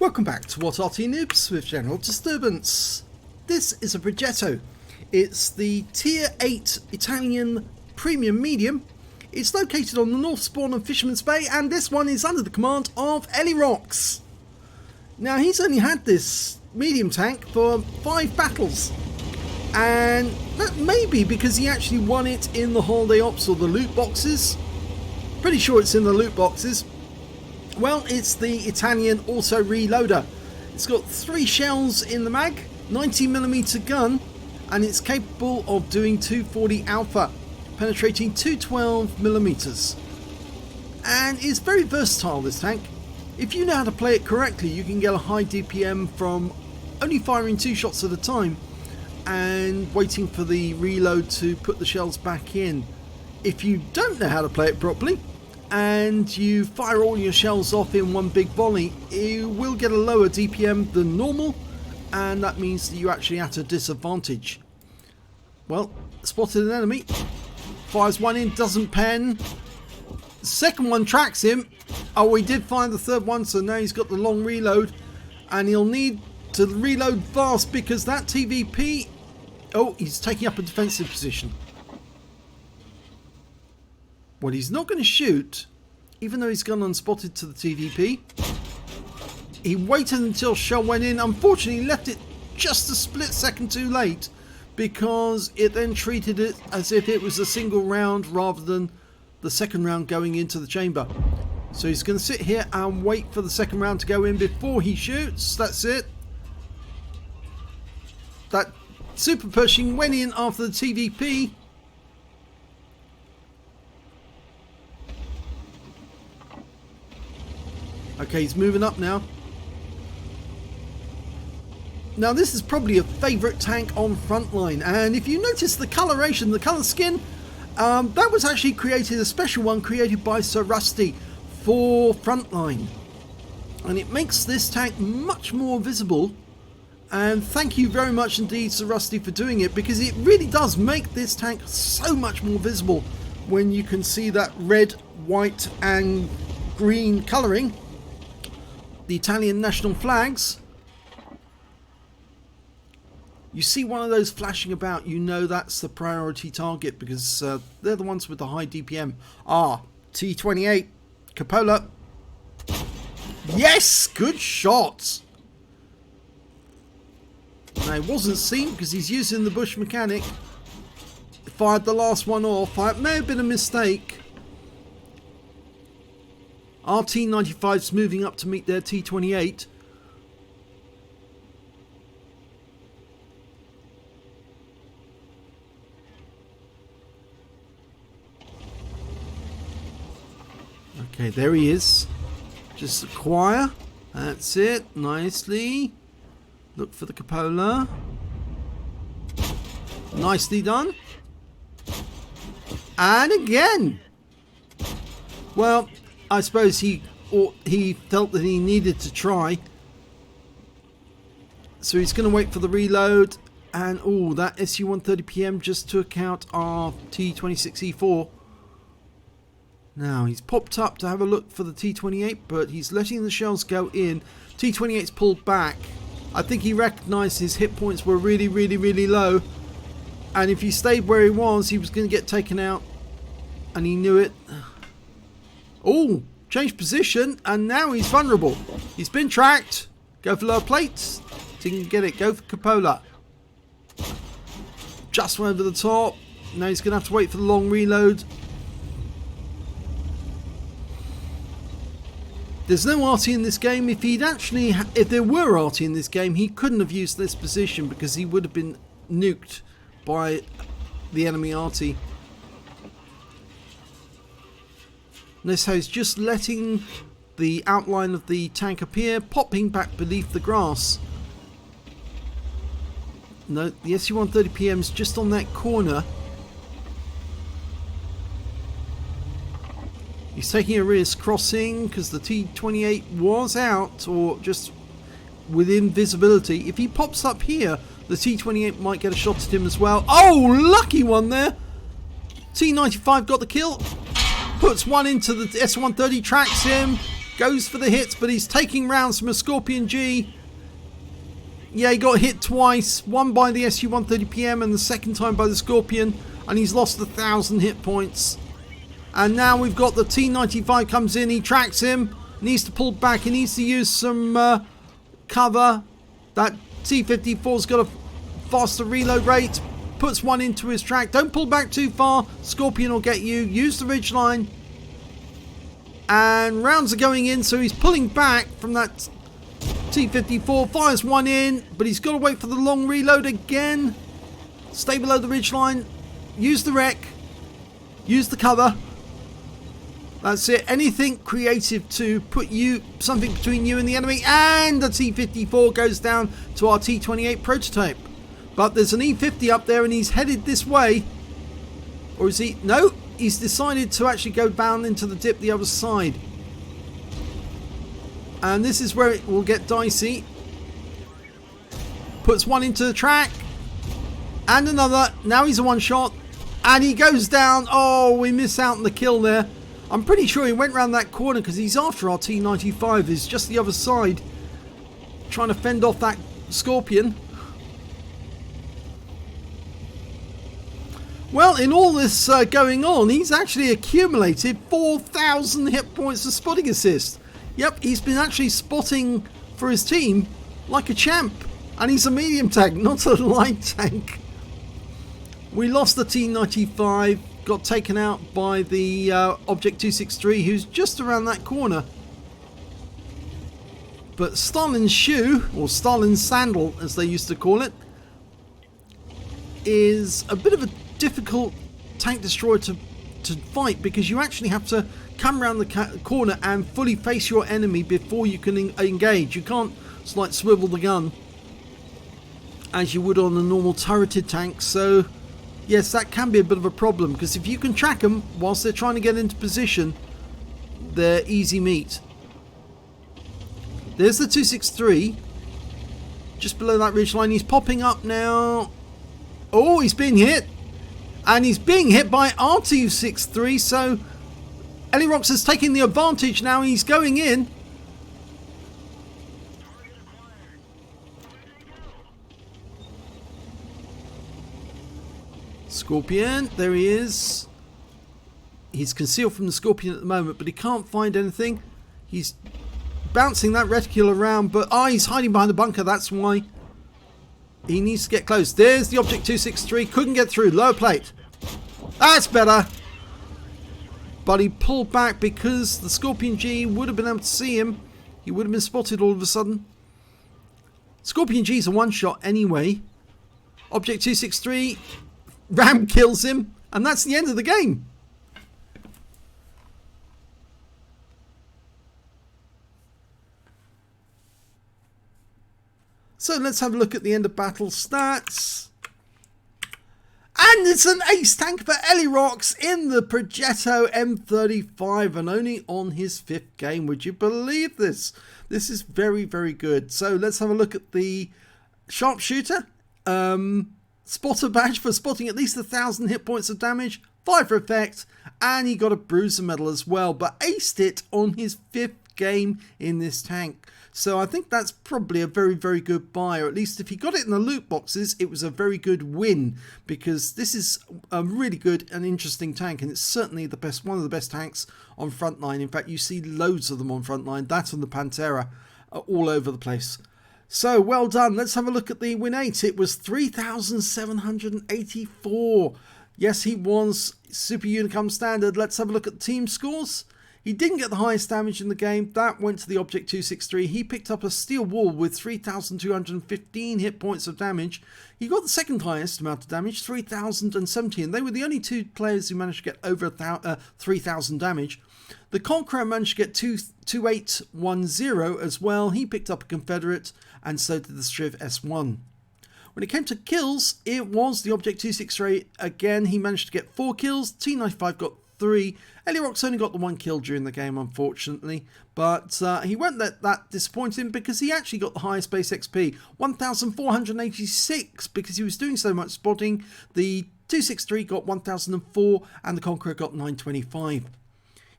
Welcome back to What Arty Noobs with General Disturbance. This is a Progetto. It's the Tier 8 Italian Premium Medium. It's located on the North Spawn of Fisherman's Bay, and this one is under the command of Elirox. Now, he's only had this medium tank for 5 battles, and that may be because he actually won it in the holiday ops or the loot boxes. Pretty sure it's in the loot boxes. Well, it's the Italian auto reloader. It's got 3 shells in the mag, 90mm gun, and it's capable of doing 240 alpha, penetrating 212mm. And it's very versatile, this tank. If you know how to play it correctly, you can get a high DPM from only firing 2 shots at a time and waiting for the reload to put the shells back in. If you don't know how to play it properly, and you fire all your shells off in one big volley, you will get a lower DPM than normal, and that means that you're actually at a disadvantage. Well, spotted an enemy, fires one in, doesn't pen. Second one tracks him. Oh, he did find the third one, so now he's got the long reload, and he'll need to reload fast because that TVP, oh, he's taking up a defensive position. Well, he's not going to shoot, even though he's gone unspotted to the TVP. He waited until shell went in. Unfortunately, he left it just a split second too late, because it then treated it as if it was a single round rather than the second round going into the chamber. So he's going to sit here and wait for the second round to go in before he shoots. That's it. That super pushing went in after the TVP. Okay, he's moving up now. Now, this is probably a favourite tank on Frontline, and if you notice the coloration, the colour scheme, that was actually created, a special one created by Sir Rusty for Frontline, and it makes this tank much more visible. And thank you very much indeed, Sir Rusty, for doing it, because it really does make this tank so much more visible when you can see that red, white and green colouring. The Italian national flags. You see one of those flashing about, you know that's the priority target, because they're the ones with the high DPM. T28 Cupola. Yes, good shot. Now, it wasn't seen because he's using the bush mechanic. Fired the last one off. It may have been a mistake. Our T95's moving up to meet their T28. Okay, there he is. Just acquire. That's it. Nicely. Look for the cupola. Nicely done. And again. Well, I suppose he felt that he needed to try. So he's going to wait for the reload. And oh, that SU-130PM just took out our T26E4. Now he's popped up to have a look for the T28, but he's letting the shells go in. T28's pulled back. I think he recognised his hit points were really, really, really low. And if he stayed where he was going to get taken out. And he knew it. Oh, changed position, and now he's vulnerable. He's been tracked. Go for lower plates. Didn't get it. Go for cupola. Just went over the top. Now he's going to have to wait for the long reload. There's no Arty in this game. If there were Arty in this game, he couldn't have used this position because he would have been nuked by the enemy Arty. Notice how he's just letting the outline of the tank appear, popping back beneath the grass. No, the SU-130PM is just on that corner. He's taking a risk crossing because the T28 was out or just within visibility. If he pops up here, the T28 might get a shot at him as well. Oh, lucky one there. T95 got the kill. Puts one into the S130, tracks him. Goes for the hits, but he's taking rounds from a Scorpion G. Yeah, he got hit twice. One by the SU-130PM and the second time by the Scorpion. And he's lost 1,000 hit points. And now we've got the T-95 comes in. He tracks him. Needs to pull back. He needs to use some cover. That T-54's got a faster reload rate. Puts one into his track. Don't pull back too far. Scorpion will get you. Use the ridgeline. And rounds are going in, so he's pulling back from that T-54. Fires one in, but he's got to wait for the long reload again. Stay below the ridgeline. Use the wreck. Use the cover. That's it. Anything creative to put something between you and the enemy. And the T-54 goes down to our T-28 prototype. But there's an E-50 up there and he's headed this way. Or is he? No, he's decided to actually go down into the dip the other side. And this is where it will get dicey. Puts one into the track. And another. Now he's a one shot. And he goes down. Oh, we miss out on the kill there. I'm pretty sure he went around that corner because he's after our T-95. He's just the other side. Trying to fend off that Scorpion. Well, in all this going on, he's actually accumulated 4,000 hit points of spotting assist. Yep, he's been actually spotting for his team like a champ. And he's a medium tank, not a light tank. We lost the T-95, got taken out by the Object 263, who's just around that corner. But Stalin's shoe, or Stalin's sandal as they used to call it, is a bit of a difficult tank destroyer to fight, because you actually have to come around the corner and fully face your enemy before you can engage. You can't like swivel the gun as you would on a normal turreted tank. So yes, that can be a bit of a problem, because if you can track them whilst they're trying to get into position, they're easy meat. There's the 263 just below that ridgeline. He's popping up now. Oh, he's being hit. And he's being hit by Arty 63, so Elirox is taking the advantage now. He's going in. Scorpion, there he is. He's concealed from the Scorpion at the moment, but he can't find anything. He's bouncing that reticule around, but he's hiding behind the bunker, that's why. He needs to get close. There's the Object 263. Couldn't get through. Lower plate. That's better. But he pulled back because the Scorpion G would have been able to see him. He would have been spotted all of a sudden. Scorpion G's a one shot anyway. Object 263. Ram kills him. And that's the end of the game. So let's have a look at the end of battle stats. And it's an ace tank for Elirox in the Progetto M35, and only on his 5th game. Would you believe this? This is very, very good. So let's have a look at the sharpshooter. Spotter badge for spotting at least 1,000 hit points of damage. 5 for effect. And he got a bruiser medal as well, but aced it on his 5th game in this tank. So I think that's probably a very, very good buy, or at least if he got it in the loot boxes, it was a very good win, because this is a really good and interesting tank, and it's certainly the best, one of the best tanks on Frontline. In fact, you see loads of them on Frontline. That and the Pantera are all over the place. So well done. Let's have a look at the win 8. It was 3,784. Yes, he was Super Unicum Standard. Let's have a look at the team scores. He didn't get the highest damage in the game. That went to the Object 263. He picked up a steel wall with 3,215 hit points of damage. He got the second highest amount of damage, 3,070. And they were the only two players who managed to get over 3,000 damage. The Conqueror managed to get 2810 as well. He picked up a Confederate, and so did the Striv S1. When it came to kills, it was the Object 263 again. He managed to get 4 kills. T95 got 3. Elirox only got the 1 kill during the game, unfortunately, but he won't let that disappoint him, because he actually got the highest base XP, 1,486, because he was doing so much spotting. The 263 got 1,004 and the Conqueror got 925.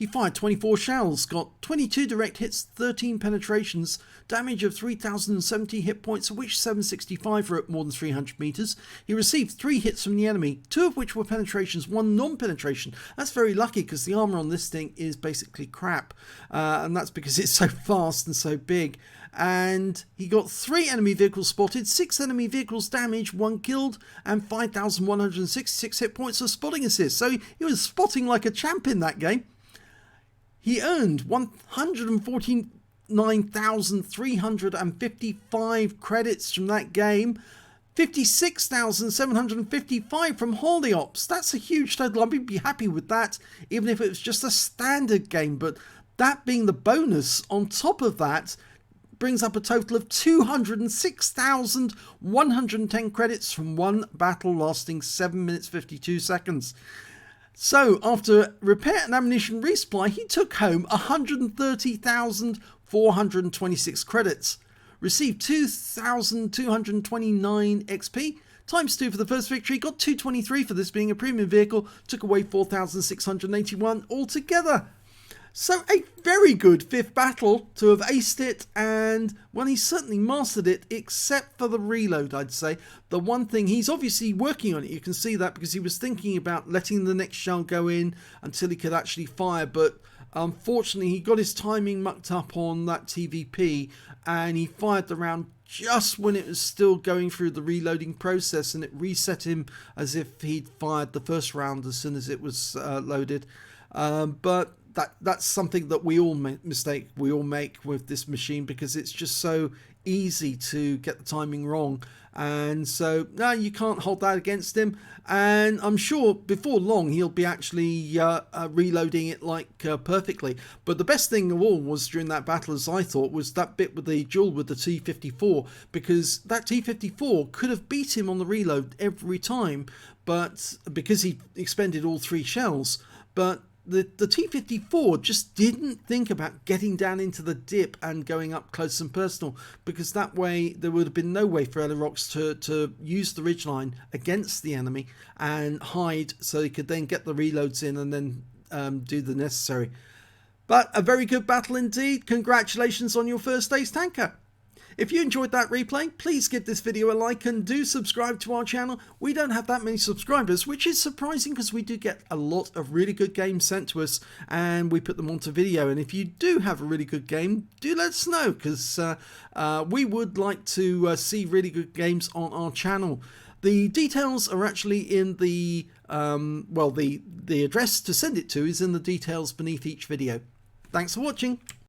He fired 24 shells, got 22 direct hits, 13 penetrations, damage of 3,070 hit points, of which 765 were at more than 300 meters. He received 3 hits from the enemy, 2 of which were penetrations, 1 non-penetration. That's very lucky because the armor on this thing is basically crap, and that's because it's so fast and so big. And he got 3 enemy vehicles spotted, 6 enemy vehicles damaged, 1 killed, and 5,166 hit points of spotting assist. So he was spotting like a champ in that game. He earned 149,355 credits from that game, 56,755 from Holy Ops. That's a huge total. I'd be happy with that, even if it was just a standard game. But that being the bonus on top of that, brings up a total of 206,110 credits from one battle lasting 7 minutes 52 seconds. So after repair and ammunition resupply, he took home 130,426 credits, received 2,229 XP, times 2 for the first victory, got 223 for this being a premium vehicle, took away 4,681 altogether. So a very good 5th battle to have aced it, and well, he certainly mastered it, except for the reload, I'd say. The one thing, he's obviously working on it, you can see that, because he was thinking about letting the next shell go in until he could actually fire, but unfortunately he got his timing mucked up on that TVP, and he fired the round just when it was still going through the reloading process, and it reset him as if he'd fired the first round as soon as it was loaded. But that's something that we all make with this machine, because it's just so easy to get the timing wrong. And so no, you can't hold that against him, and I'm sure before long he'll be actually reloading it like perfectly. But the best thing of all was during that battle, as I thought, was that bit with the duel with the T-54, because that T-54 could have beat him on the reload every time, but because he expended all 3 shells. But the T-54 just didn't think about getting down into the dip and going up close and personal, because that way there would have been no way for Elirox to use the ridgeline against the enemy and hide, so he could then get the reloads in and then do the necessary. But a very good battle indeed. Congratulations on your first ace tanker. If you enjoyed that replay, please give this video a like and do subscribe to our channel. We don't have that many subscribers, which is surprising because we do get a lot of really good games sent to us and we put them onto video. And if you do have a really good game, do let us know, because we would like to see really good games on our channel. The details are actually in the, the address to send it to is in the details beneath each video. Thanks for watching.